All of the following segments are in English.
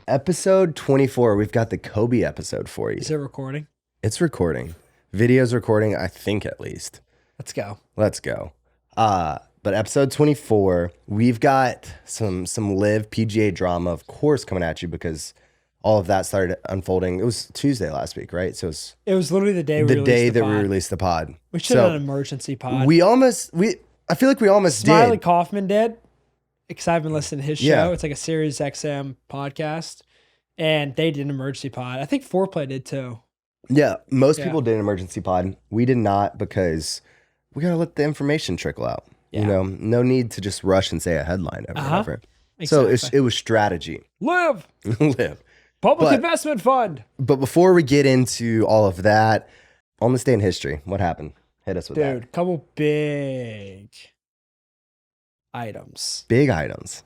Episode 24. We've got the Kobe episode for you. Is it recording? It's recording. Video's recording, I think at least. Let's go. Let's go. But episode 24, we've got some LIV PGA drama, of course, coming at you because all of that started unfolding. It was Tuesday last week, right? So it was literally the day we released the pod. We should have done an emergency pod. I feel like we almost Smiley did. Kaufman did, because I've been listening to his show. Yeah. It's like a Sirius XM podcast, and they did an emergency pod. I think Foreplay did too. Yeah, most people did an emergency pod. We did not because we got to let the information trickle out. Yeah. You know, no need to just rush and say a headline ever. Exactly. So it was strategy. LIV. LIV. Public Investment Fund. But before we get into all of that, on this day in history, what happened? Hit us with that. Dude, couple big items. Big items.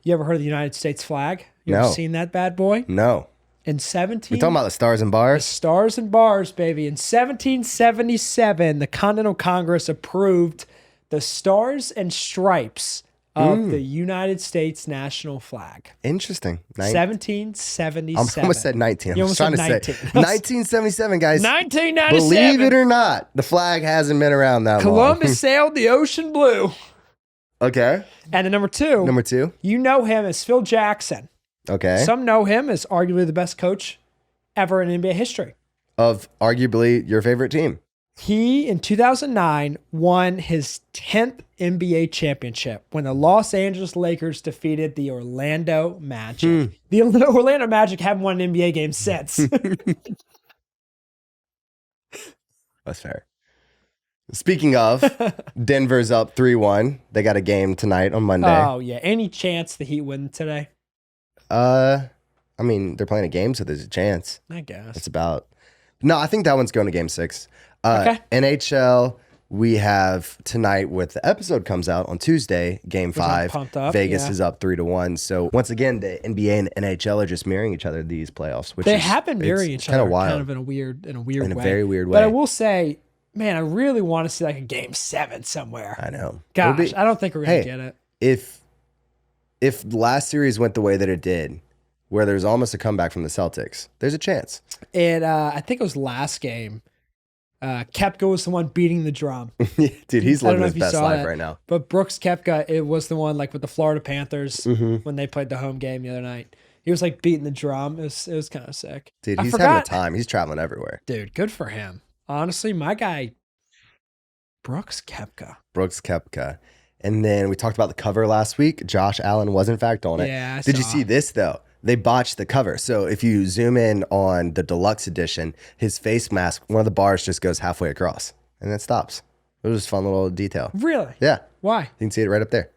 You ever heard of the United States flag? You No. ever seen that bad boy? No. In 17... We talking about the stars and The bars? stars and bars, baby. In 1777, the Continental Congress approved the stars and stripes of the United States national flag. Interesting. 1777. I almost said 19. You I was almost trying said to say 19. 1977, guys. 1997. Believe it or not, the flag hasn't been around that long. Columbus sailed the ocean blue. Okay. And then number two, you know him as Phil Jackson. Okay. Some know him as arguably the best coach ever in NBA history. Of arguably your favorite team. He, in 2009, won his 10th NBA championship when the Los Angeles Lakers defeated the Orlando Magic. The Orlando Magic haven't won an NBA game since. That's fair. Speaking of, Denver's up 3-1. They got a game tonight on Monday. Oh, yeah. Any chance the Heat win today? I mean, they're playing a game, so there's a chance. I guess. It's about... No, I think that one's going to game 6. Okay. NHL, we have tonight with the episode comes out on Tuesday, game 5. pumped up, Vegas yeah. is up 3-1. So once again, the NBA and NHL are just mirroring each other these playoffs, which They is, have been mirroring each other kind of wild. kind of in a weird way. In a very weird way. But I will say, man, I really want to see like a game 7 somewhere. I know. Gosh, I don't think we're going to get it. If the last series went the way that it did, where there's almost a comeback from the Celtics, there's a chance. I think it was last game. Koepka was the one beating the drum. Dude, he's living his if you best saw life that, right now. But Brooks Koepka, it was the one like with the Florida Panthers when they played the home game the other night. He was like beating the drum. It was kind of sick. Dude, he's having a time. He's traveling everywhere. Dude, good for him. Honestly, my guy, Brooks Koepka. And then we talked about the cover last week. Josh Allen was in fact on it. Yeah, Did you see this though? They botched the cover. So if you zoom in on the deluxe edition, his face mask, one of the bars just goes halfway across and then stops. It was just a fun little detail. Really? Yeah. Why? You can see it right up there.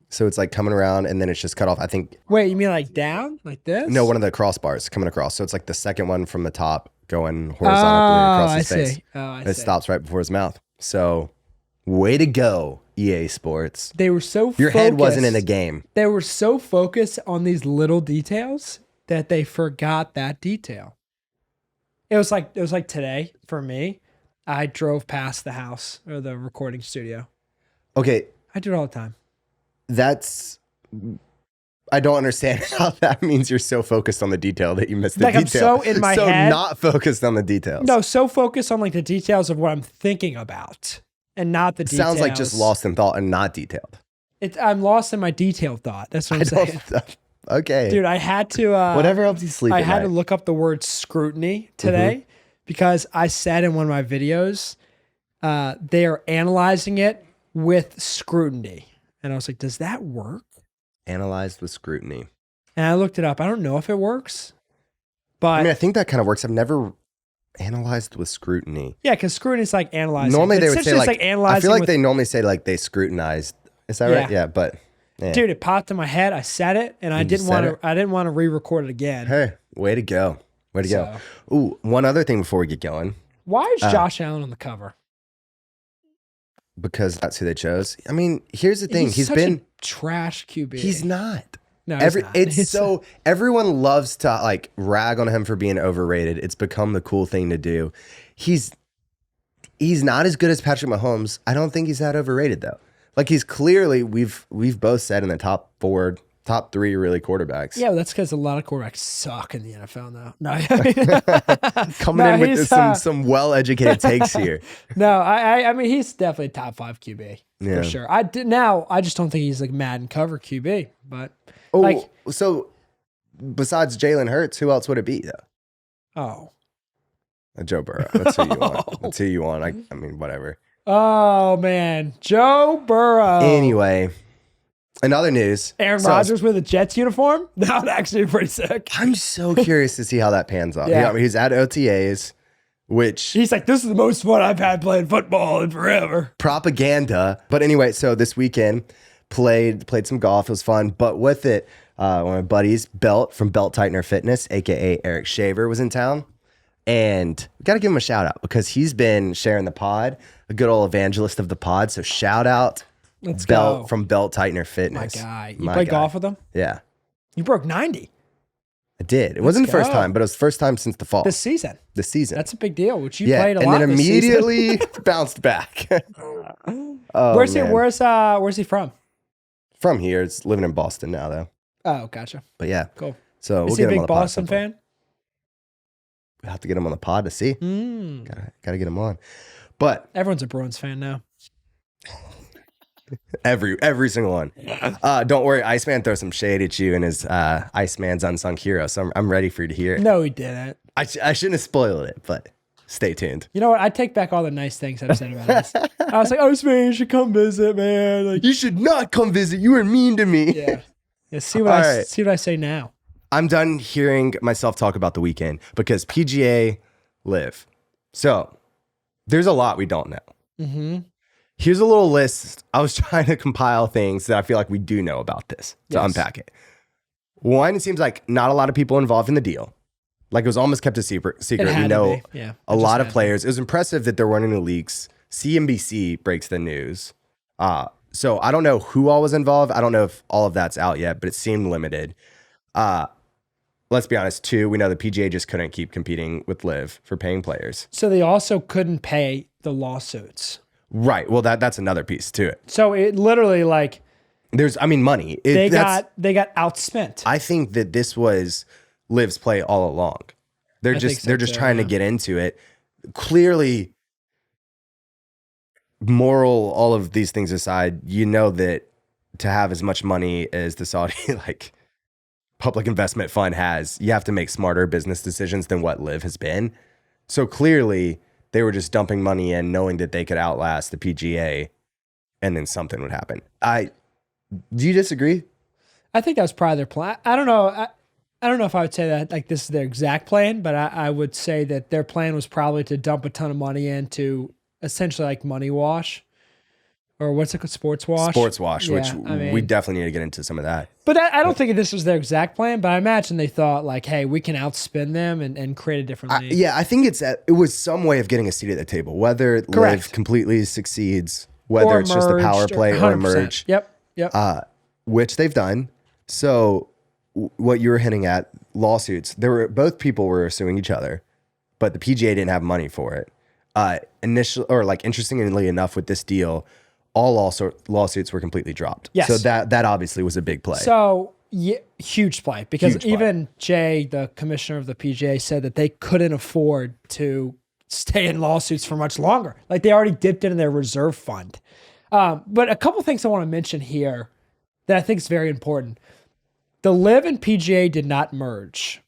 So it's like coming around and then it's just cut off. I think. Wait, you mean like down? Like this? No, one of the crossbars coming across. So it's like the second one from the top going horizontally across his face. I see. It stops right before his mouth. So way to go, EA Sports. They were so Your head wasn't in a game. They were so focused on these little details that they forgot that detail. It was like today for me. I drove past the house or the recording studio. Okay. I do it all the time. I don't understand how that means you're so focused on the detail that you missed the detail. I'm so in my head. So not focused on the details. No, so focused on like the details of what I'm thinking about and not the details. Sounds like just lost in thought and not detailed. I'm lost in my detailed thought. That's what I'm saying. Okay. Dude, I had to... whatever helps you sleep I at had night. to look up the word scrutiny today because I said in one of my videos, they are analyzing it with scrutiny. And I was like, does that work? Analyzed with scrutiny. And I looked it up. I don't know if it works, but I mean, I think that kind of works. I've never analyzed with scrutiny. Yeah, because scrutiny is like analyzing. Normally they would say like analyzing. I feel like they normally say like they scrutinized. Is that right? Yeah, but dude, it popped in my head. I said it, and I didn't want to re-record it again. Hey, way to go! Way to go! Ooh, one other thing before we get going. Why is Josh Allen on the cover? Because that's who they chose. I mean, here's the thing. He's such been a trash QB. He's not. No, he's not. It's so everyone loves to like rag on him for being overrated. It's become the cool thing to do. He's not as good as Patrick Mahomes. I don't think he's that overrated though. Like he's clearly we've both said in the top 4 top 3 really quarterbacks. Yeah, well, that's because a lot of quarterbacks suck in the NFL now. No, I mean, Coming in with some well-educated takes here. No, I mean he's definitely top 5 QB for sure. I just don't think he's like Madden cover QB. But so besides Jalen Hurts, who else would it be though? Joe Burrow. That's who you want. That's who you want. I mean, whatever. Oh man, Joe Burrow. Anyway. In other news, Aaron Rodgers with a Jets uniform? That would actually be pretty sick. I'm so curious to see how that pans out. Yeah. I mean, he's at OTAs, which... He's like, this is the most fun I've had playing football in forever. Propaganda. But anyway, so this weekend, played some golf. It was fun. But with it, one of my buddies, Belt from Belt Tightener Fitness, a.k.a. Eric Shaver, was in town. And we got to give him a shout out because he's been sharing the pod, a good old evangelist of the pod. So shout out. Let's Belt go. from Belt Tightener Fitness. My guy. You play golf with him? Yeah. You broke 90. I did. It wasn't the first time, but it was the first time since the fall. This season. That's a big deal, which you played a lot. And then immediately bounced back. Where's he from? From here. It's living in Boston now, though. Oh, gotcha. But yeah. Cool. So Is he a big Boston fan? We have to get him on the pod to see. Gotta get him on. But everyone's a Bruins fan now. Every single one. Don't worry, Iceman throws some shade at you and his Iceman's Unsung Hero. So I'm ready for you to hear it. No, he didn't. I shouldn't have spoiled it, but stay tuned. You know what? I take back all the nice things I've said about this. I was like, Iceman, you should come visit, man. Like, you should not come visit. You were mean to me. Yeah. See what I say now. I'm done hearing myself talk about the weekend because PGA LIV. So there's a lot we don't know. Mm-hmm. Here's a little list. I was trying to compile things that I feel like we do know about this to unpack it. One, it seems like not a lot of people involved in the deal. Like it was almost kept a secret. We know a lot of players. It was impressive that there weren't any leaks. CNBC breaks the news. So I don't know who all was involved. I don't know if all of that's out yet, but it seemed limited. Let's be honest, too. We know the PGA just couldn't keep competing with LIV for paying players. So they also couldn't pay the lawsuits. Right. Well, that's another piece to it. So it literally money. They got outspent. I think that this was LIV's play all along. They're just trying to get into it. Clearly, moral, all of these things aside, you know that to have as much money as the Saudi public investment fund has, you have to make smarter business decisions than what LIV has been. So clearly, they were just dumping money in, knowing that they could outlast the PGA, and then something would happen. Do you disagree? I think that was probably their plan. I don't know. I don't know if I would say that like this is their exact plan, but I would say that their plan was probably to dump a ton of money into essentially like money wash, or what's it called, sports wash? Sports wash, which we definitely need to get into some of that. But I don't think this was their exact plan, but I imagine they thought like, hey, we can outspin them and create a different league. I think it was some way of getting a seat at the table, whether LIV completely succeeds, whether it's just a power play or merge. Yep. Which they've done. So what you were hinting at, lawsuits, both people were suing each other, but the PGA didn't have money for it. Interestingly enough, with this deal, all lawsuits were completely dropped. Yes. So that obviously was a big play. So huge play because even Jay, the commissioner of the PGA, said that they couldn't afford to stay in lawsuits for much longer. Like they already dipped into their reserve fund. But a couple things I want to mention here that I think is very important. The LIV and PGA did not merge.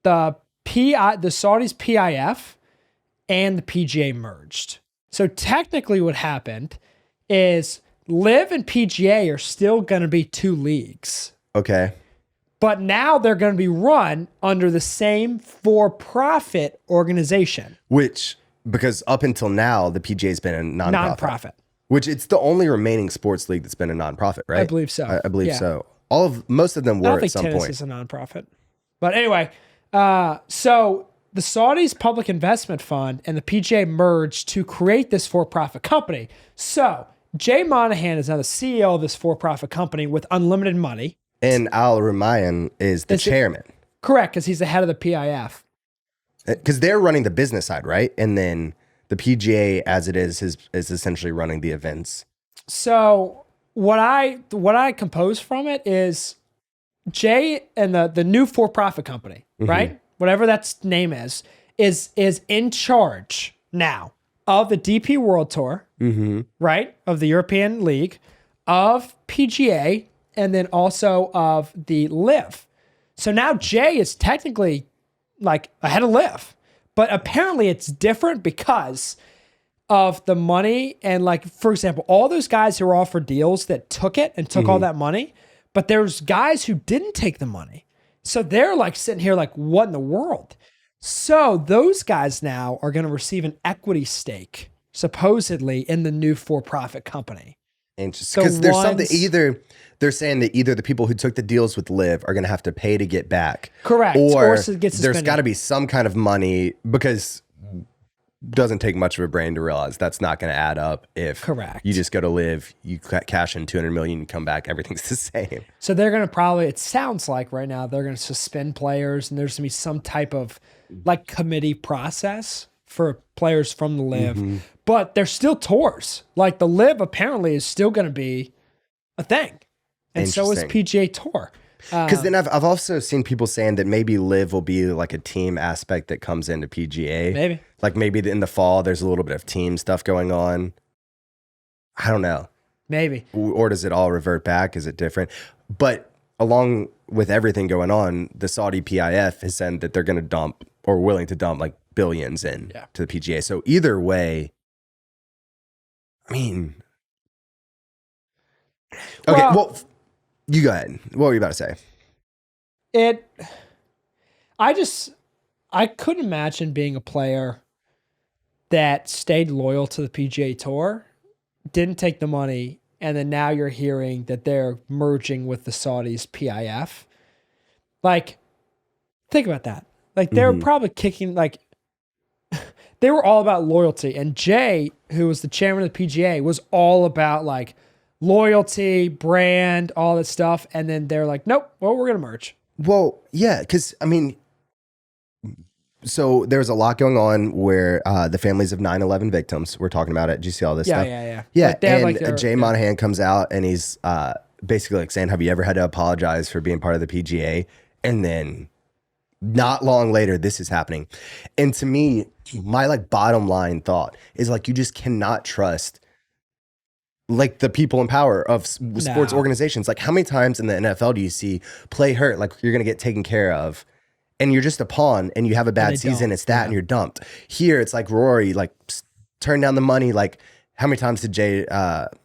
The Saudis PIF and the PGA merged. So technically what happened is LIV and PGA are still going to be two leagues. Okay. But now they're going to be run under the same for-profit organization. Because up until now, the PGA's been a nonprofit. Which it's the only remaining sports league that's been a nonprofit, right? I believe so. I believe so. Most of them were at some point. I don't think tennis is a nonprofit. But anyway, so the Saudis Public Investment Fund and the PGA merged to create this for-profit company. So Jay Monahan is now the CEO of this for-profit company with unlimited money. And Al Rumayyan is the chairman. Correct, because he's the head of the PIF. Because they're running the business side, right? And then the PGA, as it is essentially running the events. So what I compose from it is Jay and the new for-profit company, right? Whatever that name is in charge now of the DP World Tour, right? Of the European League, of PGA, and then also of the LIV. So now Jay is technically like ahead of LIV, but apparently it's different because of the money. And like, for example, all those guys who were offered deals that took it and took all that money, but there's guys who didn't take the money. So they're like sitting here like, what in the world? So those guys now are going to receive an equity stake, supposedly, in the new for-profit company. Interesting. Because there's something they're saying that either the people who took the deals with LIV are going to have to pay to get back. Correct. Or it gets there's suspended. got to be some kind of money, because it doesn't take much of a brain to realize that's not going to add up if Correct. you just go to LIV, you cash in 200 million, you come back, everything's the same. So they're going to probably, it sounds like right now, they're going to suspend players, and there's going to be some type of like committee process for players from the LIV. But there's still tours. Like the LIV apparently is still going to be a thing. And so is PGA Tour. Because then I've also seen people saying that maybe LIV will be like a team aspect that comes into PGA. Maybe. Like maybe in the fall, there's a little bit of team stuff going on. I don't know. Maybe. Or does it all revert back? Is it different? But along with everything going on, the Saudi PIF has said that they're going to dump, or willing to dump, like billions to the PGA. So either way, I mean, okay, well, you go ahead. What were you about to say? I couldn't imagine being a player that stayed loyal to the PGA Tour, didn't take the money, and then now you're hearing that they're merging with the Saudis PIF. Like, think about that. Like, they're probably kicking, like, they were all about loyalty. And Jay, who was the chairman of the PGA, was all about, like, loyalty, brand, all that stuff. And then they're like, nope, well, we're going to merge. Well, yeah, because, I mean, so there's a lot going on where the families of 9/11 victims, we're talking about it. Did you see all this stuff? Yeah. Yeah, and Jay Monahan comes out and he's basically like saying, have you ever had to apologize for being part of the PGA? And then not long later, this is happening. And to me, my like bottom line thought is like, you just cannot trust like the people in power of sports organizations. Like how many times in the NFL do you see play hurt, like you're going to get taken care of, and you're just a pawn and you have a bad season, it's that and you're dumped. Here, it's like Rory, like turn down the money. Like how many times did Jay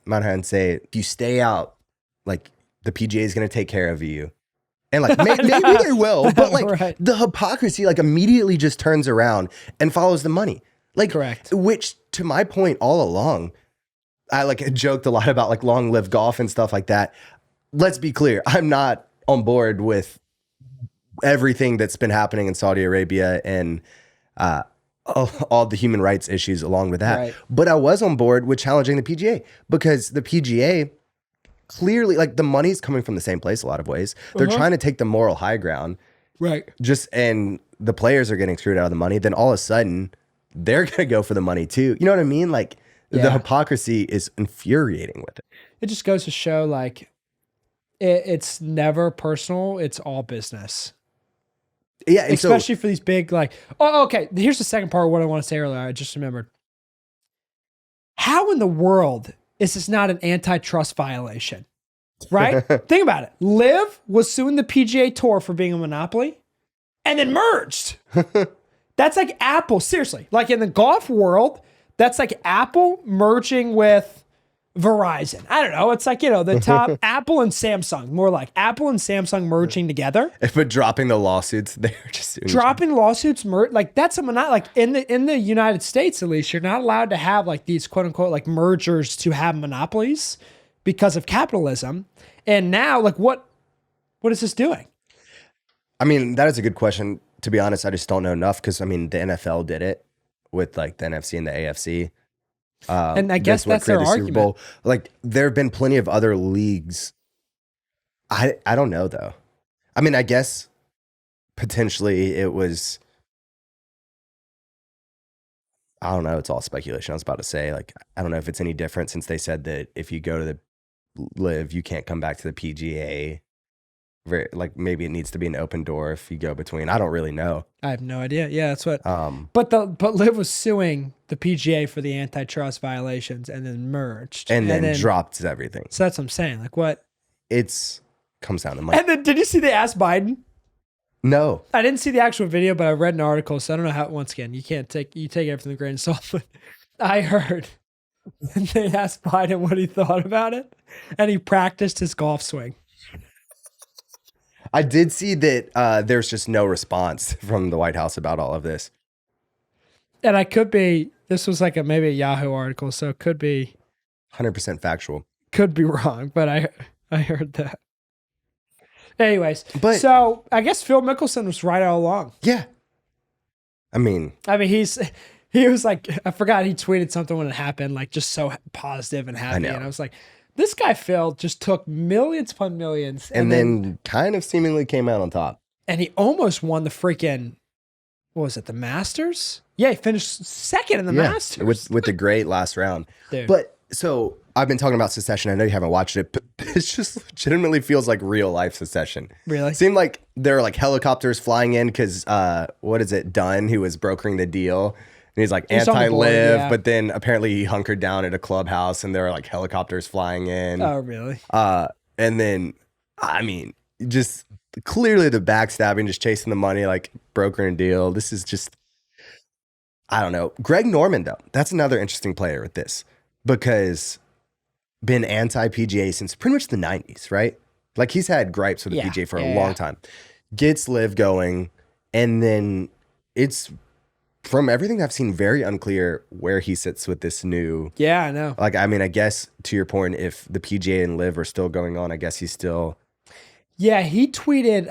Monahan say, if you stay out, like the PGA is going to take care of you? And like maybe they will, but like the hypocrisy like immediately just turns around and follows the money. Like, correct. Which to my point all along, I like joked a lot about like long live golf and stuff like that. Let's be clear. I'm not on board with everything that's been happening in Saudi Arabia and all the human rights issues along with that. Right. But I was on board with challenging the PGA because the PGA clearly, like the money's coming from the same place a lot of ways. They're trying to take the moral high ground. Right. And the players are getting screwed out of the money. Then all of a sudden they're going to go for the money too. You know what I mean? Like the hypocrisy is infuriating with it. It just goes to show like it's never personal. It's all business. Yeah. Especially for these big, like, okay. Here's the second part of what I want to say earlier. I just remembered. How in the world is this not an antitrust violation? Right? Think about it. LIV was suing the PGA Tour for being a monopoly and then merged. That's like Apple. Seriously. Like in the golf world, that's like Apple merging with Verizon. I don't know. It's like, the top Apple and Samsung, more like Apple and Samsung merging together. But dropping the lawsuits, they're just dropping lawsuits. Like that's like in the United States, at least, you're not allowed to have like these quote unquote like mergers to have monopolies because of capitalism. And now, like, what is this doing? I mean, that is a good question. To be honest, I just don't know enough because I mean, the NFL did it with like the NFC and the AFC. And I guess that's their argument. Like there have been plenty of other leagues. I don't know though. I mean, I guess potentially it was, I don't know. It's all speculation. I was about to say, like, I don't know if it's any different since they said that if you go to the LIV, you can't come back to the PGA. very like maybe it needs to be an open door if you go between. I don't really know. I have no idea. Yeah, that's what. But LIV was suing the PGA for the antitrust violations and then merged and then dropped everything. So that's what I'm saying. Like what? It's comes down to money. And then did you see they asked Biden? No, I didn't see the actual video, but I read an article, so I don't know how. Once again, you take everything with a grain of salt. But I heard they asked Biden what he thought about it, and he practiced his golf swing. I did see that there's just no response from the White House about all of this. And I could be. This was like maybe a Yahoo article, so it could be 100% factual. Could be wrong, but I heard that. Anyways, but so I guess Phil Mickelson was right all along. Yeah. I mean, he was like, I forgot he tweeted something when it happened, like just so positive and happy. And I was like, this guy Phil just took millions upon millions. And then kind of seemingly came out on top. And he almost won the freaking, what was it, the Masters? Yeah, he finished second in the Masters. With the great last round. Dude. But so I've been talking about Succession. I know you haven't watched it, but it just legitimately feels like real life Succession. Really? Seemed like there were like helicopters flying in because what is it, Dunn, who was brokering the deal. And he's like anti-LIV, but then apparently he hunkered down at a clubhouse and there were like helicopters flying in. Oh, really? And then, I mean, just clearly the backstabbing, just chasing the money, like brokering a deal. This is just, I don't know. Greg Norman, though, that's another interesting player with this because been anti-PGA since pretty much the 90s, right? Like he's had gripes with the PGA for a long time. Gets LIV going, and then it's, from everything I've seen, very unclear where he sits with this new. Yeah, I know. Like, I mean, I guess to your point, if the PGA and LIV are still going on, I guess he's still. Yeah, he tweeted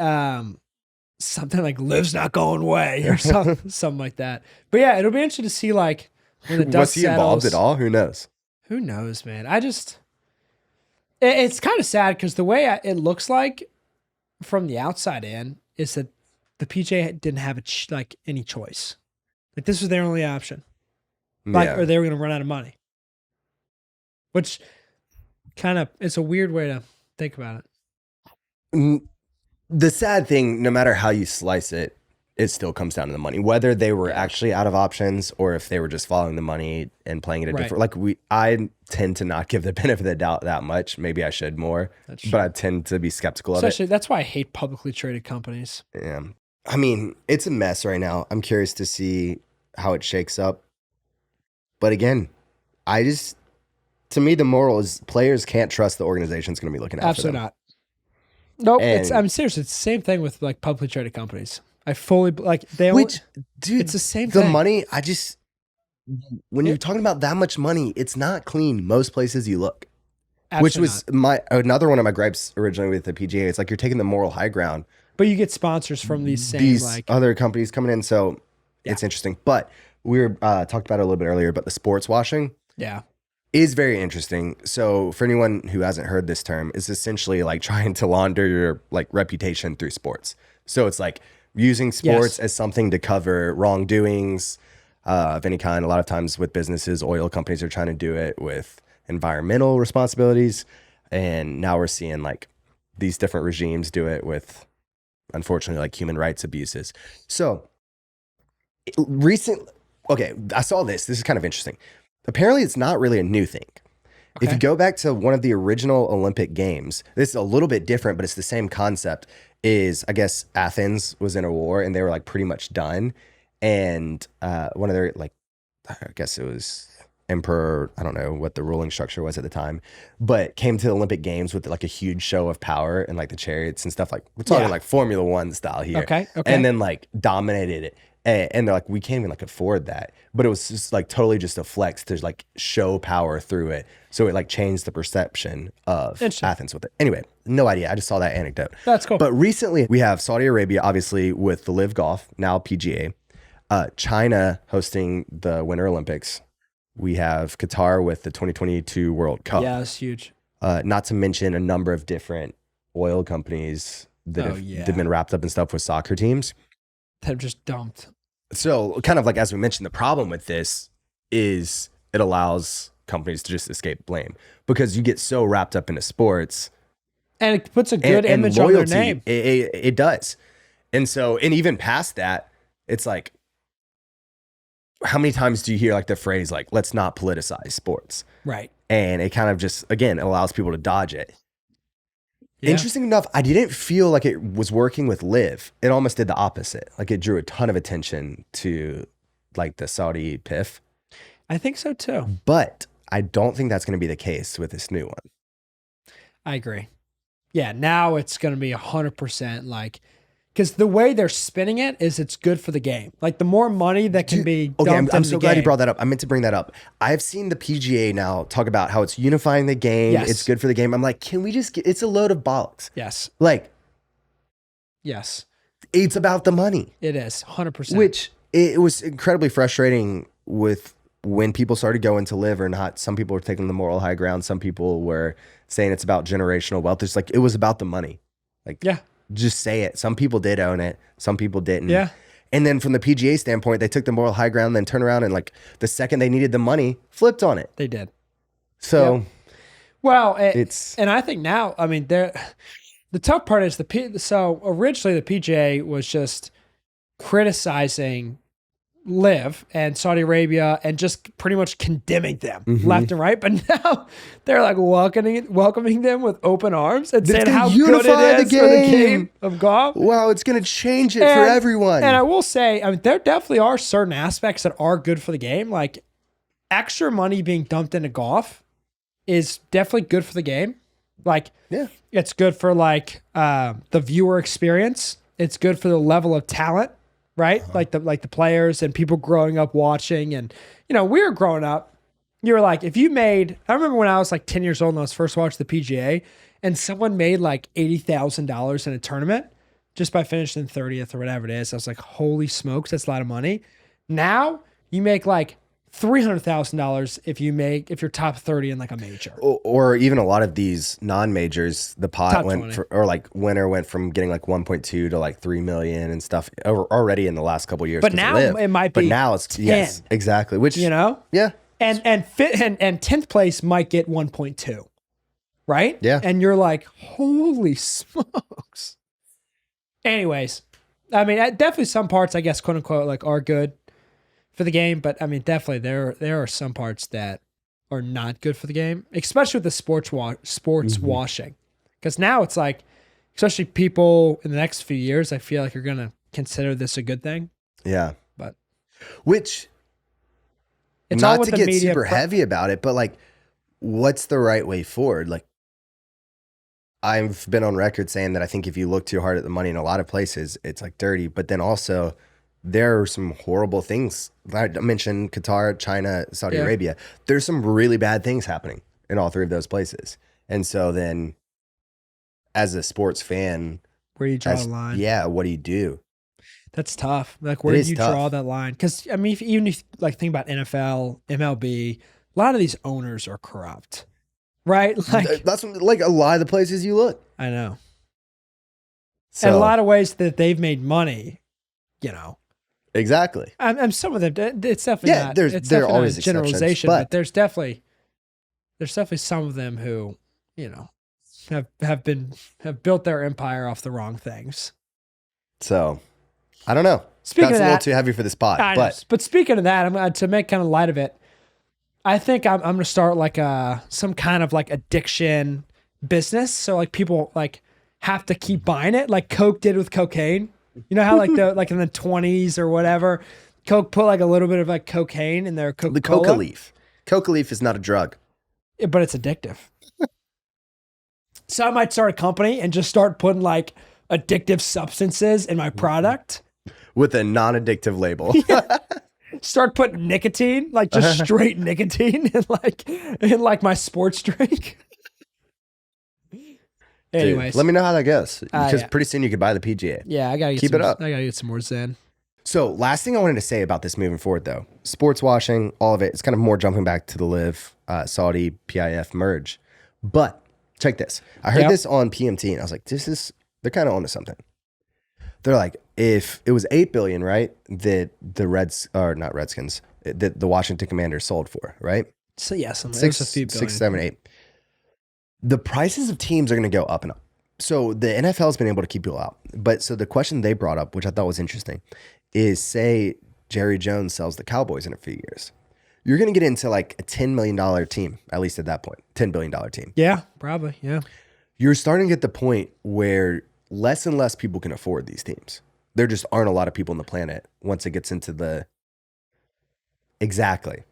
something like "LIV's not going away" or something like that. But yeah, it'll be interesting to see like when the dust was he involved at all? Who knows? Who knows, man? It's kind of sad because the way it looks like from the outside in is that the PGA didn't have any choice. Like this was their only option, or they were going to run out of money. Which kind of, it's a weird way to think about it. The sad thing, no matter how you slice it, it still comes down to the money. Whether they were actually out of options or if they were just following the money and playing it a different. Like I tend to not give the benefit of the doubt that much. Maybe I should more, but I tend to be skeptical of it. That's why I hate publicly traded companies. Yeah. I mean, it's a mess right now. I'm curious to see how it shakes up. But again, to me, the moral is players can't trust the organization's going to be looking after them. Absolutely not. Nope. I'm serious. It's the same thing with like publicly traded companies. I fully dude, it's the same thing. The money, when you're talking about that much money, it's not clean most places you look. Absolutely which was another one of my gripes originally with the PGA. It's like you're taking the moral high ground. But you get sponsors from these other companies coming in, so it's interesting. But we were talked about it a little bit earlier, but the sports washing is very interesting. So for anyone who hasn't heard this term, it's essentially like trying to launder your like reputation through sports. So it's like using sports as something to cover wrongdoings of any kind. A lot of times with businesses, oil companies are trying to do it with environmental responsibilities. And now we're seeing like these different regimes do it with, unfortunately, like human rights abuses. So I saw this. This is kind of interesting. Apparently it's not really a new thing. Okay. If you go back to one of the original Olympic Games, this is a little bit different, but it's the same concept. Is I guess Athens was in a war and they were like pretty much done. And one of their I guess it was emperor, I don't know what the ruling structure was at the time, but came to the Olympic Games with like a huge show of power and like the chariots and stuff. Like we're talking like Formula One style here. Okay. And then like dominated it. And they're like, we can't even like afford that. But it was just like totally just a flex to like show power through it. So it like changed the perception of Athens with it. Anyway, no idea. I just saw that anecdote. That's cool. But recently we have Saudi Arabia, obviously with the LIV Golf, now PGA. China hosting the Winter Olympics. We have Qatar with the 2022 World Cup. Yeah, that's huge. Not to mention a number of different oil companies that have been wrapped up in stuff with soccer teams. They've just dumped. So kind of like, as we mentioned, the problem with this is it allows companies to just escape blame because you get so wrapped up into sports. And it puts a good image on their name. It does. And so, and even past that, it's like, how many times do you hear like the phrase, like, let's not politicize sports? Right. And it kind of just, again, allows people to dodge it. Yeah. Interesting enough, I didn't feel like it was working with LIV. It almost did the opposite. Like it drew a ton of attention to like the Saudi PIF. I think so too. But I don't think that's going to be the case with this new one. I agree. Yeah, now it's going to be 100% like, because the way they're spinning it is it's good for the game. Like the more money that can be dumped okay, into I'm so the glad game. you brought that up. I meant to bring that up. I've seen the PGA now talk about how it's unifying the game. Yes. It's good for the game. I'm like, can we just get, it's a load of bollocks. Yes. Like, yes, it's about the money. it is 100%. Which it was incredibly frustrating with when people started going to LIV or not. Some people were taking the moral high ground. Some people were saying it's about generational wealth. It's like, it was about the money. Like, yeah, just say it. Some people did own it. Some people didn't. yeah, And then from the PGA standpoint, they took the moral high ground, then turned around and like the second they needed the money, flipped on it. they did. So Yep. Well, it's, and I think now, I mean, the tough part is so originally the PGA was just criticizing LIV and Saudi Arabia and just pretty much condemning them left and right. But now they're like welcoming them with open arms and saying how good it is for the game of golf. wow, it's going to change it for everyone. And I will say, I mean, there definitely are certain aspects that are good for the game. Like extra money being dumped into golf is definitely good for the game. Like, yeah, it's good for like the viewer experience. It's good for the level of talent, right? Like the players and people growing up watching. And you know, we were growing up. You were like, if you made, I remember when I was like 10 years old and I was first watching the PGA, and someone made like $80,000 in a tournament just by finishing 30th or whatever it is. I was like, holy smokes, that's a lot of money. Now you make like $300,000 if you're top 30 in like a major. or even a lot of these non-majors, the pot Top went 20. for, or like winner went from getting like 1.2 to like 3 million and stuff already in the last couple of years. But now it might be But now it's 10. yes, exactly. Which You know? yeah, And 10th place might get 1.2, right? Yeah. And you're like, holy smokes. Anyways, I mean, definitely some parts, I guess, quote unquote, like are good for the game. But I mean, definitely there are some parts that are not good for the game, especially with the sports washing. Because now it's like, especially people in the next few years, I feel like are going to consider this a good thing. yeah. But Which, it's not all with to the get media. super heavy about it, but like, what's the right way forward? Like, I've been on record saying that I think if you look too hard at the money in a lot of places, it's like dirty. But then also, there are some horrible things. I mentioned Qatar, China, Saudi Yeah. Arabia. There's some really bad things happening in all three of those places. And so then, as a sports fan, Where do you draw the line? yeah, what do you do? That's tough. Like, where do is you tough. draw that line? Because I mean, even if like think about NFL, MLB, a lot of these owners are corrupt, right? Like, That's like a lot of the places you look. I know. So, And a lot of ways that they've made money, you know. exactly. And some of them, it's definitely Yeah, not. there It's are definitely always not a generalization, exceptions, but- but there's definitely some of them who, you know, have built their empire off the wrong things. So, I don't know. Speaking That's of a little that, too heavy for this pod, I know. But speaking of that, I'm going to make kind of light of it. I think I'm going to start like some kind of like addiction business. So like people like have to keep buying it, like Coke did with cocaine. You know how like like in the 20s or whatever, Coke put like a little bit of like cocaine in their Coca-Cola. the coca leaf. Coca leaf is not a drug. But it's addictive. So I might start a company and just start putting like addictive substances in my product. With a non-addictive label. Start putting nicotine, like just straight nicotine in like my sports drink. Anyways, Dude, let me know how that goes. Because yeah. pretty soon you could buy the PGA. yeah, I gotta Keep it up. I gotta get some more Zen. So last thing I wanted to say about this moving forward though, sports washing, all of it, it's kind of more jumping back to the LIV Saudi PIF merge. But check this. I heard Yep. this on PMT and I was like, they're kind of onto something. They're like, if it was 8 billion, right, that the that the Washington Commanders sold for, right? So yeah, there's a few billion. 6, 7, 8. The prices of teams are going to go up and up. So the NFL has been able to keep people out. But so the question they brought up, which I thought was interesting, is say Jerry Jones sells the Cowboys in a few years. You're going to get into like a $10 million team, at least at that point, $10 billion team. Yeah, probably. Yeah. You're starting to get the point where less and less people can afford these teams. There just aren't a lot of people on the planet once it gets into the... Exactly.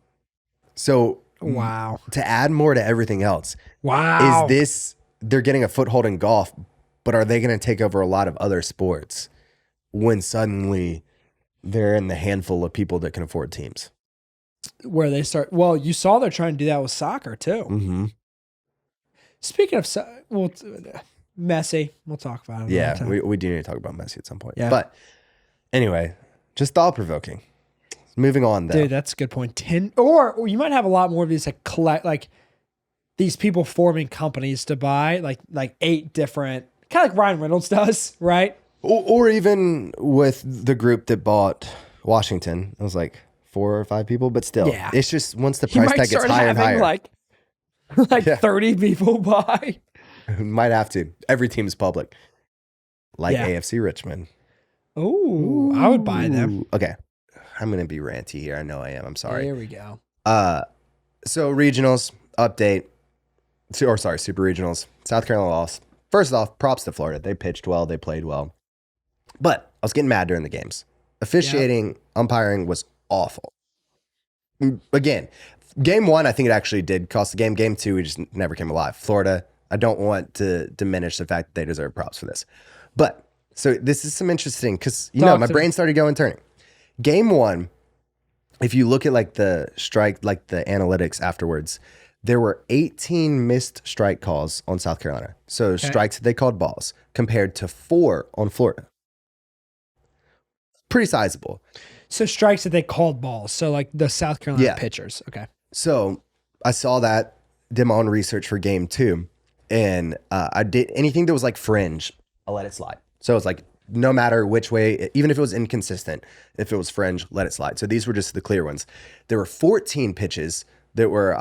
So Wow. to add more to everything else, Wow. is this... They're getting a foothold in golf, but are they going to take over a lot of other sports when suddenly they're in the handful of people that can afford teams? Where they start. Well, you saw they're trying to do that with soccer too. Mm-hmm. Speaking of, Messi, we'll talk about it. Yeah, we do need to talk about Messi at some point. Yeah. But anyway, just thought-provoking. Moving on, though. Dude, that's a good point. 10, or you might have a lot more of these like these people forming companies to buy like 8 different, kind of like Ryan Reynolds does, right? Or even with the group that bought Washington, it was like 4 or 5 people, but still, Yeah. it's just once the You price might tag gets start higher and having higher, like Yeah. 30 people buy. might have to. Every team's public, like Yeah. AFC Richmond. Ooh, I would buy them. Ooh, okay, I'm gonna be ranty here. I know I am. I'm sorry. Here we go. So regionals update. Super regionals. South Carolina lost. First off, props to Florida. They pitched well. They played well. But I was getting mad during the games. Officiating, umpiring was awful. Again, game 1, I think it actually did cost the game. Game 2, we just never came alive. Florida, I don't want to diminish the fact that they deserve props for this. But, so this is some interesting, because, my brain started going turning. Game 1, if you look at like the strike, like the analytics afterwards, there were 18 missed strike calls on South Carolina. So strikes that they called balls compared to 4 on Florida. Pretty sizable. So strikes that they called balls. So like the South Carolina pitchers. Okay. So I saw that, did my own research for game 2, and I did anything that was like fringe, I let it slide. So it's like no matter which way, even if it was inconsistent, if it was fringe, let it slide. So these were just the clear ones. There were 14 pitches that were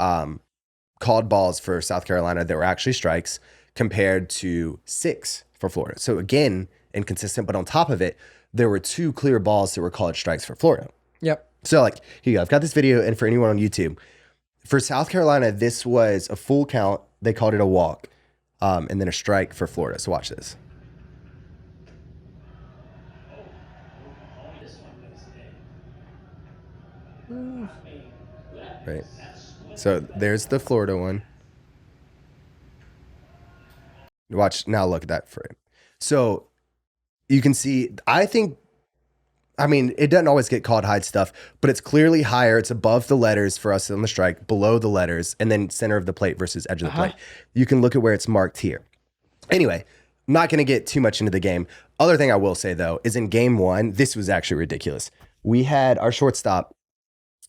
called balls for South Carolina that were actually strikes compared to 6 for Florida. So again, inconsistent, but on top of it, there were 2 clear balls that were called strikes for Florida. Yep. So like, here you go. I've got this video, and for anyone on YouTube, for South Carolina, this was a full count. They called it a walk, and then a strike for Florida. So watch this. Right. So there's the Florida one. Watch now. Look at that frame. So you can see. I mean, it doesn't always get called hide stuff, but it's clearly higher. It's above the letters for us on the strike, below the letters, and then center of the plate versus edge of the plate. You can look at where it's marked here. Anyway, I'm not going to get too much into the game. Other thing I will say, though, is in game 1, this was actually ridiculous. We had our shortstop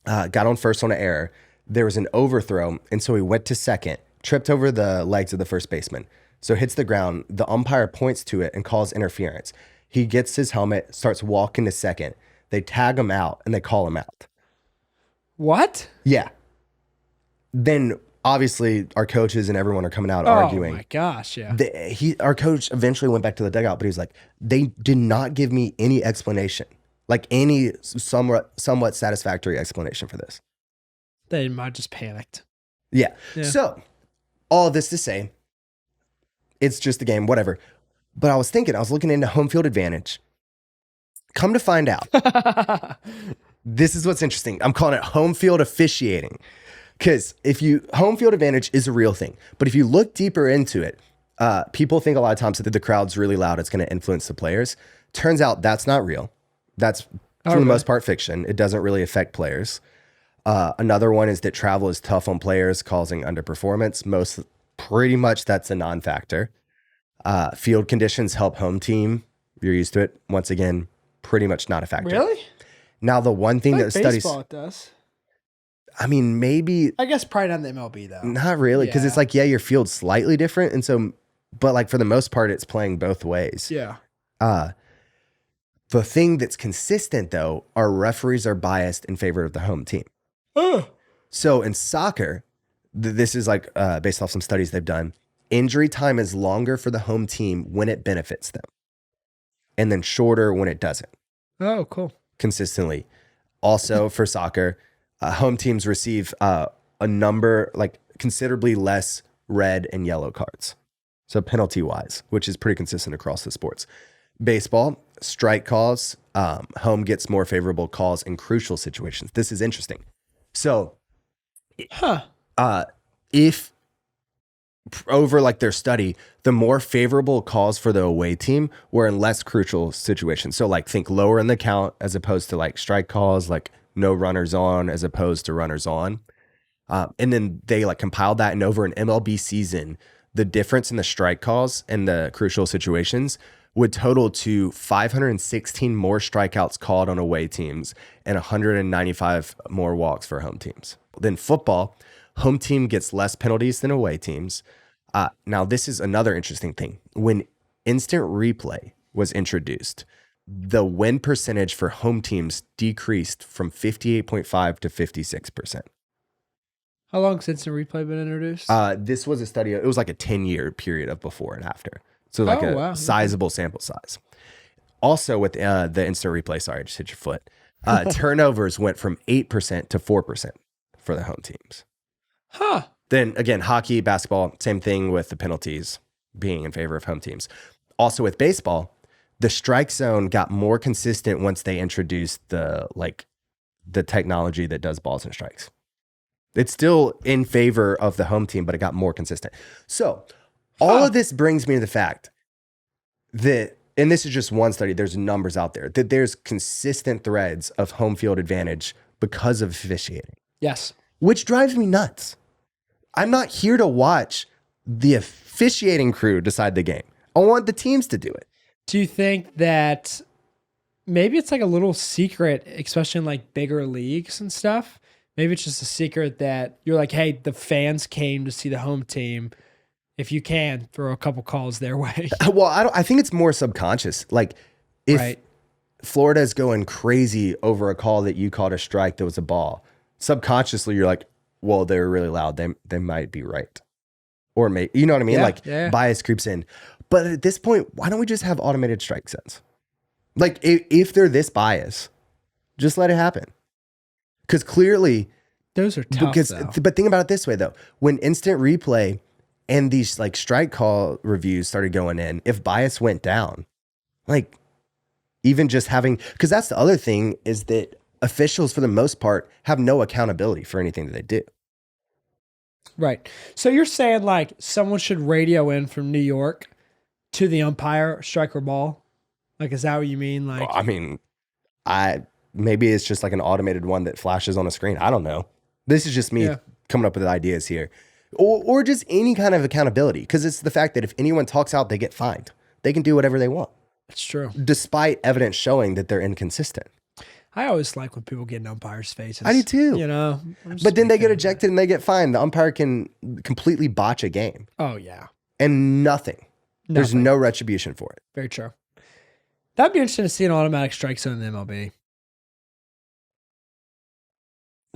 got on first on an error. There was an overthrow, and so he went to second, tripped over the legs of the first baseman. So hits the ground. The umpire points to it and calls interference. He gets his helmet, starts walking to second. They tag him out, and they call him out. What? Yeah. Then, obviously, our coaches and everyone are coming out arguing. Oh, my gosh, yeah. Our coach eventually went back to the dugout, but he was like, they did not give me any explanation, like any somewhat satisfactory explanation for this. They might have just panicked. Yeah. So, all of this to say, it's just a game, whatever. But I was looking into home field advantage. Come to find out, this is what's interesting. I'm calling it home field officiating. Because home field advantage is a real thing. But if you look deeper into it, people think a lot of times that the crowd's really loud, it's going to influence the players. Turns out that's not real. That's, for the most part, fiction. It doesn't really affect players. Another one is that travel is tough on players, causing underperformance. Pretty much that's a non-factor. Field conditions help home team. You're used to it. Once again, pretty much not a factor. Really? Now, the one thing that studies... Baseball it does. I mean, maybe... I guess probably not the MLB, though. Not really, because it's like, your field's slightly different. And so, but like for the most part, it's playing both ways. Yeah. The thing that's consistent, though, are referees are biased in favor of the home team. So in soccer, this is like based off some studies they've done. injury time is longer for the home team when it benefits them, and then shorter when it doesn't. Oh, cool. Consistently. Also for soccer, home teams receive a number, like considerably less red and yellow cards. So penalty wise, which is pretty consistent across the sports. Baseball, strike calls, home gets more favorable calls in crucial situations. This is interesting. So if over like their study, the more favorable calls for the away team were in less crucial situations. So like think lower in the count as opposed to like strike calls, like no runners on as opposed to runners on. And then they like compiled that, and over an MLB season, the difference in the strike calls and the crucial situations would total to 516 more strikeouts called on away teams and 195 more walks for home teams. Then football, home team gets less penalties than away teams. Now, this is another interesting thing. When instant replay was introduced, the win percentage for home teams decreased from 58.5 to 56%. How long has instant replay been introduced? This was a study. It was like a 10-year period of before and after. So like sizable sample size. Also with the instant replay, sorry, I just hit your foot. Turnovers went from 8% to 4% for the home teams. Huh. Then again, hockey, basketball, same thing with the penalties being in favor of home teams. Also with baseball, the strike zone got more consistent once they introduced the technology that does balls and strikes. It's still in favor of the home team, but it got more consistent. So all of this brings me to the fact that, and this is just one study, there's numbers out there, that there's consistent threads of home field advantage because of officiating. Yes. Which drives me nuts. I'm not here to watch the officiating crew decide the game. I want the teams to do it. Do you think that maybe it's like a little secret, especially in like bigger leagues and stuff? Maybe it's just a secret that you're like, hey, the fans came to see the home team. If you can, throw a couple calls their way. Well, I think it's more subconscious. Like if Florida is going crazy over a call that you called a strike that was a ball, subconsciously you're like, well, they're really loud. They might be right. Or maybe, you know what I mean? Bias creeps in. But at this point, why don't we just have automated strike zones? Like if they're this biased, just let it happen. Because clearly, those are tough. But think about it this way though: when instant replay and these like strike call reviews started going in, if bias went down, like even just having, because that's the other thing is that officials for the most part have no accountability for anything that they do. Right. So you're saying like someone should radio in from New York to the umpire, strike or ball? Like, is that what you mean? Like, Well, I mean, maybe it's just like an automated one that flashes on a screen. I don't know. This is just me coming up with ideas here. Or just any kind of accountability. Because it's the fact that if anyone talks out, they get fined. They can do whatever they want. That's true. Despite evidence showing that they're inconsistent. I always like when people get in umpires' faces. I do too. You know? But then they get ejected and they get fined. The umpire can completely botch a game. Oh, yeah. And nothing. There's no retribution for it. Very true. That'd be interesting to see an automatic strike zone in the MLB.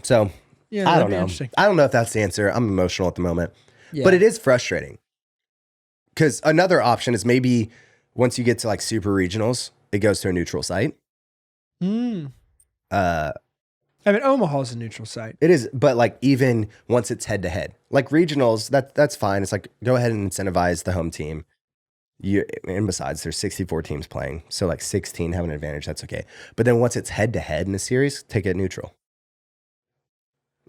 So, yeah, I don't know. I don't know if that's the answer. I'm emotional at the moment. Yeah. But it is frustrating. Because another option is maybe once you get to like super regionals, it goes to a neutral site. I mean, Omaha's a neutral site. It is, but like even once it's head to head, like regionals, that's fine. It's like go ahead and incentivize the home team. And besides, there's 64 teams playing, so like 16 have an advantage. That's okay. But then once it's head to head in a series, take it neutral.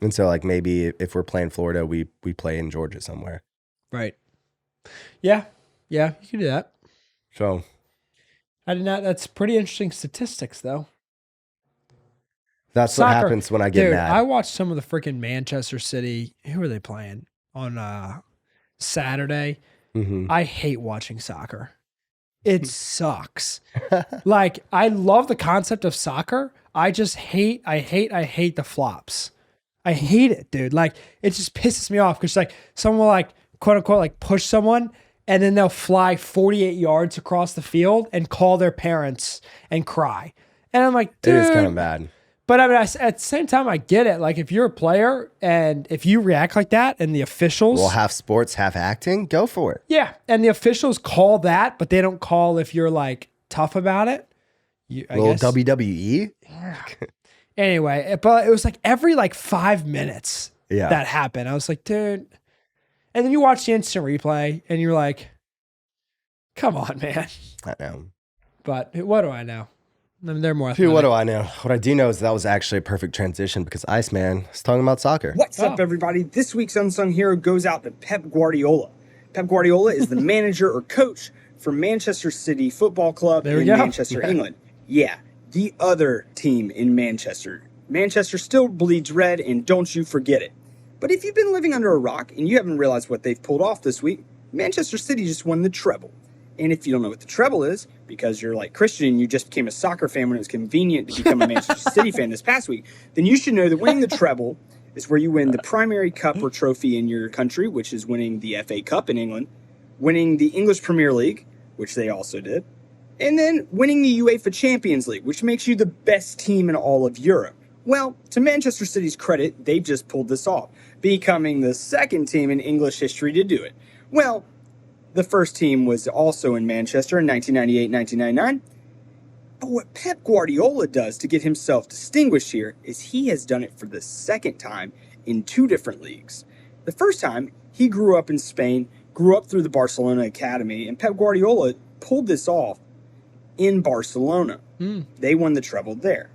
And so like maybe if we're playing Florida, we play in Georgia somewhere. Right. Yeah, you can do that. So I did not. That's pretty interesting statistics, though. That's soccer. What happens when I get mad. I watched some of the freaking Manchester City. Who are they playing on Saturday? Mm-hmm. I hate watching soccer. It sucks. Like, I love the concept of soccer. I just hate the flops. I hate it, dude. Like, it just pisses me off because like someone will like quote unquote like push someone and then they'll fly 48 yards across the field and call their parents and cry. And I'm like, dude. It is kind of bad. But I mean, at the same time, I get it. Like, if you're a player and if you react like that and the officials. Well, half sports, half acting, go for it. Yeah. And the officials call that, but they don't call if you're like tough about it. I Little guess. WWE. Yeah. Anyway, but it was like every like 5 minutes that happened. I was like, dude. And then you watch the instant replay and you're like, come on, man. I know. But what do I know? I mean, they're more Dude, athletic. what do I know? What I do know is that was actually a perfect transition because Iceman is talking about soccer. What's up, everybody? This week's Unsung Hero goes out to Pep Guardiola. Pep Guardiola is the manager or coach for Manchester City Football Club in Manchester, England. Yeah, the other team in Manchester. Manchester still bleeds red, and don't you forget it. But if you've been living under a rock and you haven't realized what they've pulled off this week, Manchester City just won the treble. And if you don't know what the treble is, because you're like Christian and you just became a soccer fan when it was convenient to become a Manchester City fan this past week, then you should know that winning the treble is where you win the primary cup or trophy in your country, which is winning the FA Cup in England, winning the English Premier League, which they also did, and then winning the UEFA Champions League, which makes you the best team in all of Europe. Well, to Manchester City's credit, they've just pulled this off, becoming the second team in English history to do it. Well, the first team was also in Manchester in 1998-1999. But what Pep Guardiola does to get himself distinguished here is he has done it for the second time in 2 different leagues. The first time, he grew up in Spain, grew up through the Barcelona Academy, and Pep Guardiola pulled this off in Barcelona. They won the treble there.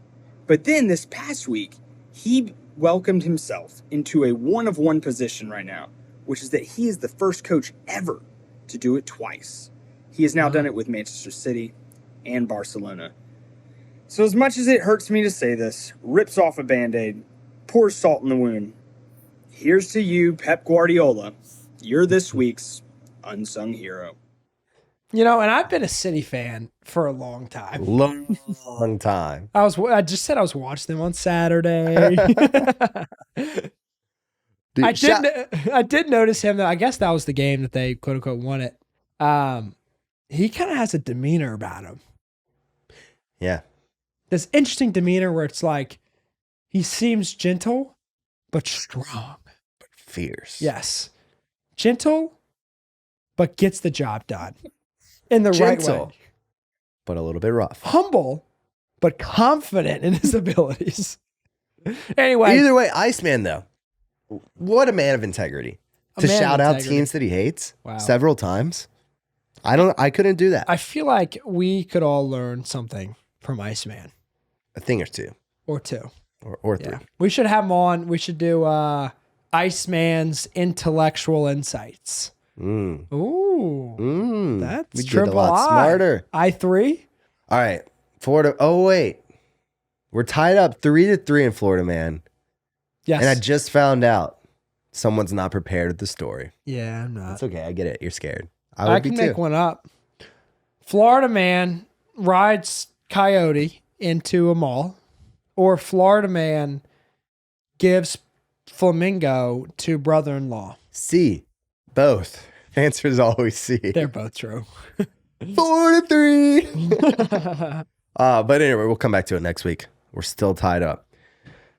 But then this past week, he welcomed himself into a one-of-one position right now, which is that he is the first coach ever to do it twice. He has now done it with Manchester City and Barcelona. So as much as it hurts me to say this, rips off a Band-Aid, pours salt in the wound, here's to you, Pep Guardiola. You're this week's Unsung Hero. You know, and I've been a City fan for a long time. Long time. I just said I was watching them on Saturday. Dude, I did notice him though. I guess that was the game that they quote unquote won it. He kind of has a demeanor about him. Yeah. This interesting demeanor where it's like he seems gentle but strong. But fierce. Yes. Gentle but gets the job done in the right way. But a little bit rough. Humble but confident in his abilities. Anyway. Either way, Iceman though. What a man of integrity. To shout out teams that he hates several times. I couldn't do that. I feel like we could all learn something from Iceman. A thing or two. Or two. Or 3. Yeah. We should have him on. We should do Iceman's intellectual insights. Ooh. That's we triple get a lot I. smarter. I3. All right. Florida. Oh, wait. We're tied up 3-3 in Florida, man. Yes. And I just found out someone's not prepared with the story. Yeah, I'm not. It's okay. I get it. You're scared. I can make one up. Florida man rides coyote into a mall, or Florida man gives flamingo to brother-in-law. C. Both. Answer is always C. They're both true. 4-3. But anyway, we'll come back to it next week. We're still tied up.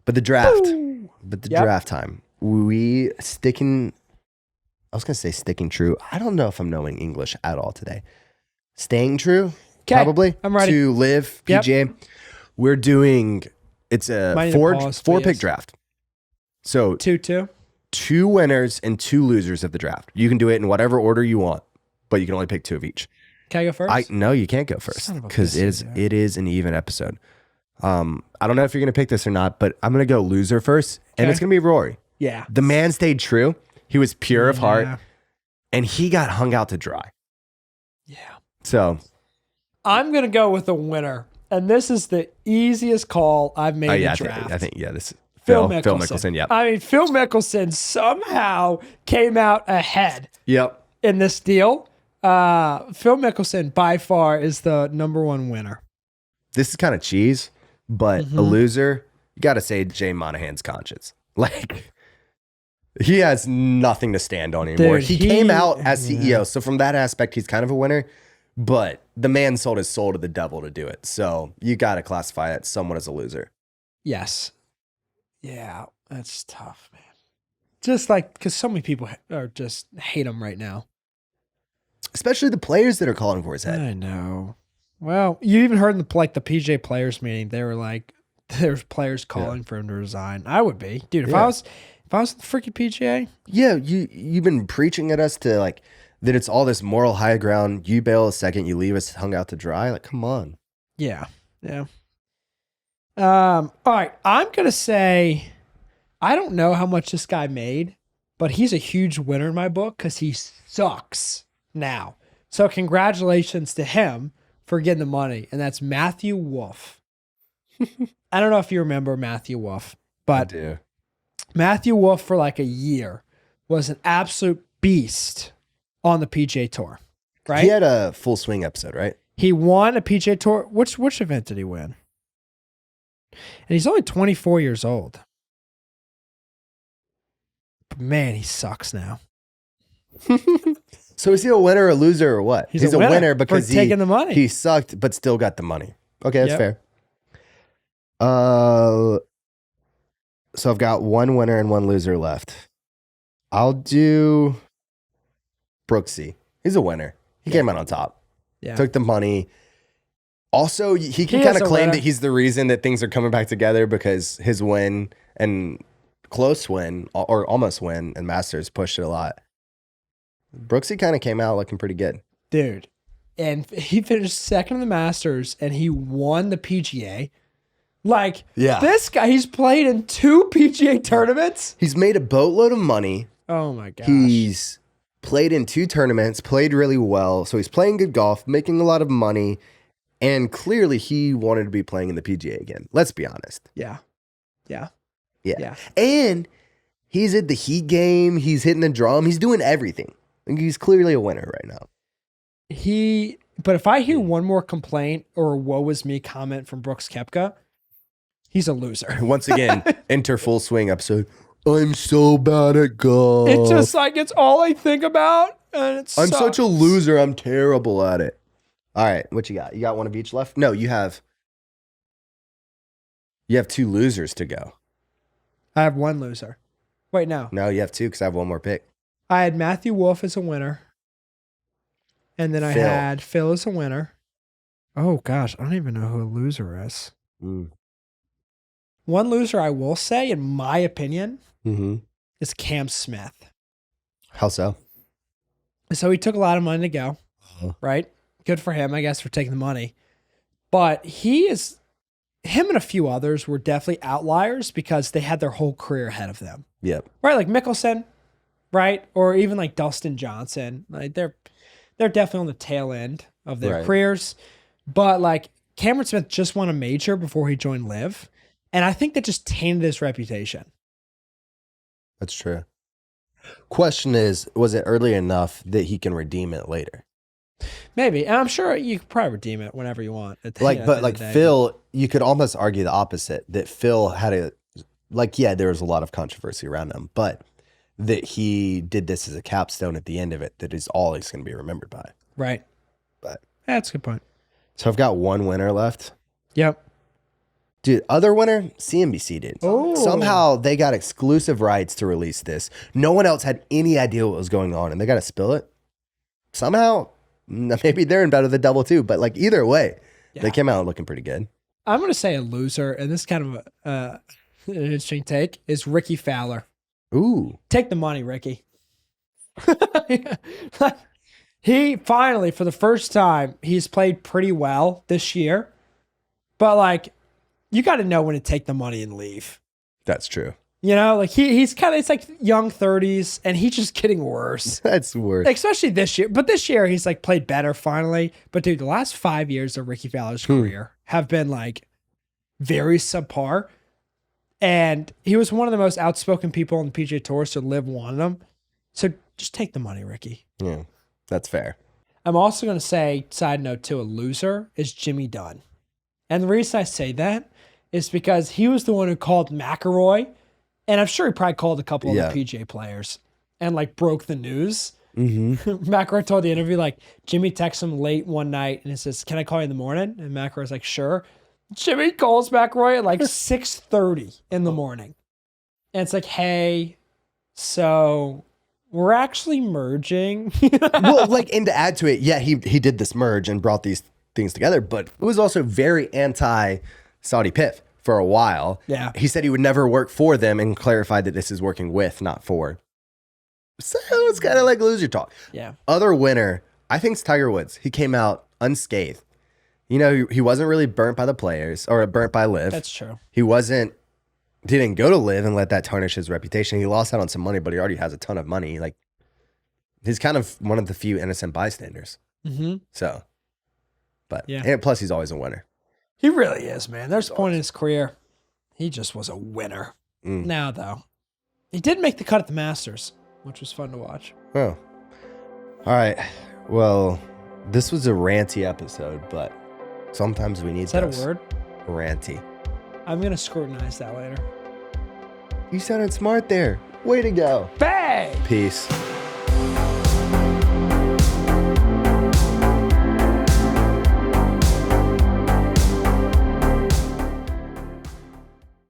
But the draft. Draft time. I was going to say sticking true. I don't know if I'm knowing English at all today. Staying true, probably. I'm ready. To LIV PGA. We're doing, it's a four-pick draft. So 2-2. 2 winners and 2 losers of the draft. You can do it in whatever order you want, but you can only pick 2 of each. Can I go first? No, you can't go first because it is an even episode. I don't know if you're going to pick this or not, but I'm going to go loser first, and it's going to be Rory. Yeah. The man stayed true. He was pure of heart, and he got hung out to dry. Yeah. So I'm going to go with the winner, and this is the easiest call I've made in the draft. I think this is Phil Mickelson. Yep. I mean, Phil Mickelson somehow came out ahead. Yep. In this deal. Phil Mickelson by far is the number 1 winner. This is kind of cheese, but a loser, you got to say Jay Monahan's conscience. Like, he has nothing to stand on anymore. Dude, he came out as CEO, so from that aspect, he's kind of a winner. But the man sold his soul to the devil to do it. So you got to classify that somewhat as a loser. Yes. Yeah, that's tough, man. Just like, because so many people are just hate him right now. Especially the players that are calling for his head. I know. Well, you even heard in the PGA players meeting, they were like, there's players calling for him to resign. I would be, dude. If I was the freaking PGA, you've been preaching at us to like that it's all this moral high ground. You bail a second, you leave us hung out to dry. Like, come on. Yeah. All right, I'm gonna say, I don't know how much this guy made, but he's a huge winner in my book because he sucks now. So congratulations to him for getting the money, and that's Matthew Wolff. I don't know if you remember Matthew Wolff, but I do. Matthew Wolff for like a year was an absolute beast on the PGA Tour, right? He had a full swing episode, right? He won a PGA Tour. Which event did he win? And he's only 24 years old. But man, he sucks now. So is he a winner or a loser or what? He's a winner because for taking the money. He sucked, but still got the money. Okay, that's fair. So I've got one winner and one loser left. I'll do Brooksy. He's a winner. He came out on top. Yeah. Took the money. Also, he can kind of claim that he's the reason that things are coming back together because his win and close win or almost win and Masters pushed it a lot. Brooksy kind of came out looking pretty good. Dude. And he finished second in the Masters and he won the PGA. Like, this guy, he's played in 2 PGA tournaments. He's made a boatload of money. Oh my gosh. He's played in 2 tournaments, played really well. So he's playing good golf, making a lot of money. And clearly he wanted to be playing in the PGA again. Let's be honest. Yeah. And he's at the Heat game. He's hitting the drum. He's doing everything. He's clearly a winner right now. But if I hear one more complaint or woe is me comment from Brooks Koepka, he's a loser. Once again, enter full swing episode. I'm so bad at golf. It's just like, it's all I think about. And I'm such a loser. I'm terrible at it. All right. What you got? You got one of each left? No, you have 2 losers to go. I have 1 loser. Wait, no. No, you have 2 because I have one more pick. I had Matthew Wolff as a winner. And then I had Phil as a winner. Oh, gosh. I don't even know who a loser is. One loser I will say, in my opinion, is Cam Smith. How so? So he took a lot of money to go, right? Good for him, I guess, for taking the money. But him and a few others were definitely outliers because they had their whole career ahead of them. Yep. Right, like Mickelson, right? Or even like Dustin Johnson. Like they're definitely on the tail end of their careers. But like Cameron Smith just won a major before he joined LIV. And I think that just tainted his reputation. That's true. Question is, was it early enough that he can redeem it later? Maybe. And I'm sure you could probably redeem it whenever you want. But Phil, you could almost argue the opposite, that Phil had there was a lot of controversy around him, but that he did this as a capstone at the end of it, that is all he's going to be remembered by. Right. But that's a good point. So I've got one winner left. Yep. Dude, other winner, CNBC did. Oh. Somehow they got exclusive rights to release this. No one else had any idea what was going on, and they got to spill it. Somehow, maybe they're in better than double too, but like either way, they came out looking pretty good. I'm going to say a loser, and this is kind of an interesting take, is Ricky Fowler. Ooh. Take the money, Ricky. He finally, for the first time, he's played pretty well this year, but like, you got to know when to take the money and leave. That's true. You know, like he's kind of, it's like young 30s and he's just getting worse. That's worse. Especially this year. But this year he's like played better finally. But dude, the last 5 years of Ricky Fowler's career have been like very subpar. And he was one of the most outspoken people on the PGA Tour, so LIV wanted him. So just take the money, Ricky. Yeah, that's fair. I'm also going to say, side note too, a loser is Jimmy Dunn. And the reason I say that is because he was the one who called McIlroy, and I'm sure he probably called a couple of the PGA players and like broke the news. McIlroy told the interview, like, Jimmy texted him late one night and he says, "Can I call you in the morning?" And McIlroy's like, "Sure." Jimmy calls back Roy at like 6:30 in the morning. And it's like, hey, so we're actually merging. Well, like, and to add to it, yeah, he did this merge and brought these things together, but it was also very anti-Saudi PIF for a while. Yeah. He said he would never work for them and clarified that this is working with, not for. So it's kind of like loser talk. Yeah. Other winner, I think it's Tiger Woods. He came out unscathed. You know, he wasn't really burnt by the players or burnt by LIV. That's true. He didn't go to LIV and let that tarnish his reputation. He lost out on some money, but he already has a ton of money. Like, he's kind of one of the few innocent bystanders. Mm-hmm. So, but yeah. And plus he's always a winner. He really is, man. There's a point in his career. He just was a winner. Now, though, he did make the cut at the Masters, which was fun to watch. Oh. All right. Well, this was a ranty episode, but sometimes we need Is that a word? Ranty. I'm going to scrutinize that later. You sounded smart there. Way to go. Bang! Peace.